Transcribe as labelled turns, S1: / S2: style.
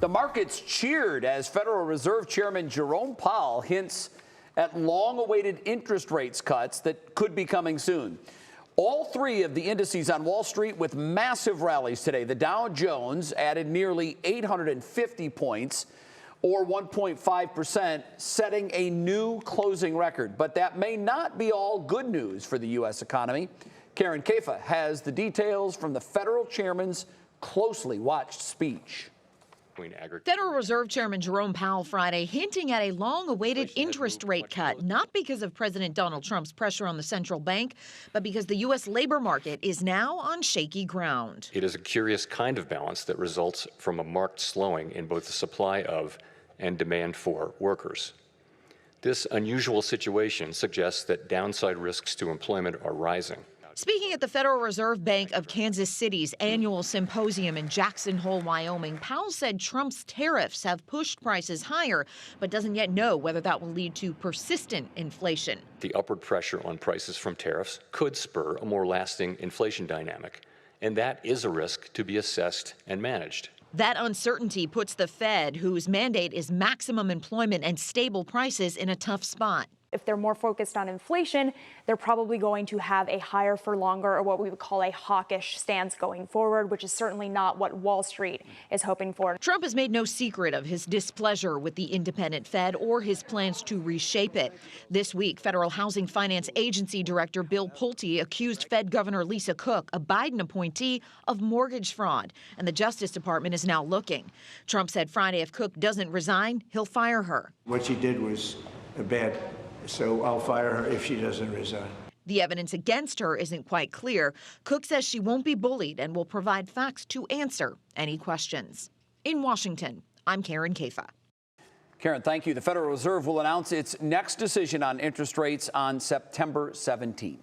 S1: The markets cheered as Federal Reserve Chairman Jerome Powell hints at long-awaited interest rates cuts that could be coming soon. All three of the indices on Wall Street with massive rallies today. The Dow Jones added nearly 850 points, or 1.5%, setting a new closing record. But that may not be all good news for the U.S. economy. Karen Caifa has the details from the federal chairman's closely watched speech.
S2: Federal Reserve Chairman Jerome Powell Friday hinting at a long-awaited interest rate cut, not because of President Donald Trump's pressure on the central bank, but because the U.S. labor market is now on shaky ground.
S3: It is a curious kind of balance that results from a marked slowing in both the supply of and demand for workers. This unusual situation suggests that downside risks to employment are rising.
S2: Speaking at the Federal Reserve Bank of Kansas City's annual symposium in Jackson Hole, Wyoming, Powell said Trump's tariffs have pushed prices higher, but doesn't yet know whether that will lead to persistent inflation.
S3: The upward pressure on prices from tariffs could spur a more lasting inflation dynamic, and that is a risk to be assessed and managed.
S2: That uncertainty puts the Fed, whose mandate is maximum employment and stable prices, in a tough spot.
S4: If they're more focused on inflation, they're probably going to have a higher for longer, or what we would call a hawkish stance going forward, which is certainly not what Wall Street is hoping for.
S2: Trump has made no secret of his displeasure with the independent Fed or his plans to reshape it. This week, Federal Housing Finance Agency Director Bill Pulte accused Fed Governor Lisa Cook, a Biden appointee, of mortgage fraud, and the Justice Department is now looking. Trump said Friday if Cook doesn't resign, he'll fire her.
S5: What she did was bad. So I'll fire her if she doesn't resign.
S2: The evidence against her isn't quite clear. Cook says she won't be bullied and will provide facts to answer any questions. In Washington, I'm Karen Caifa.
S1: Karen, thank you. The Federal Reserve will announce its next decision on interest rates on September 17th.